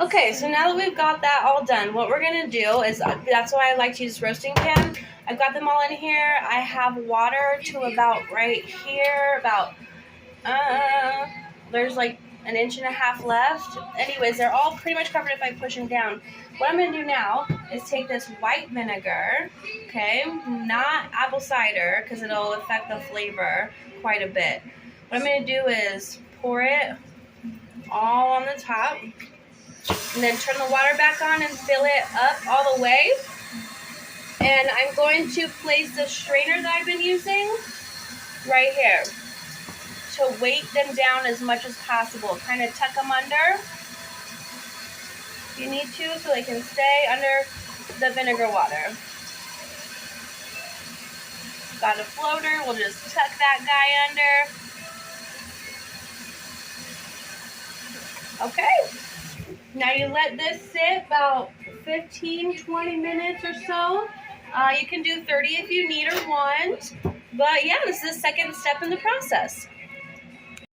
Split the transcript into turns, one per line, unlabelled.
Okay, so now that we've got that all done, what we're going to do is, that's why I like to use this roasting pan. I've got them all in here. I have water to about right here, about, there's like an inch and a half left. Anyways, they're all pretty much covered if I push them down. What I'm going to do now is take this white vinegar, okay, not apple cider, because it'll affect the flavor quite a bit. What I'm going to do is pour it all on the top, and then turn the water back on and fill it up all the way. And I'm going to place the strainer that I've been using right here to weight them down as much as possible. Kind of tuck them under if you need to so they can stay under the vinegar water. Got a floater, we'll just tuck that guy under. Okay. Now you let this sit about 15-20 minutes or so. You can do 30 if you need or want. But yeah, this is the second step in the process.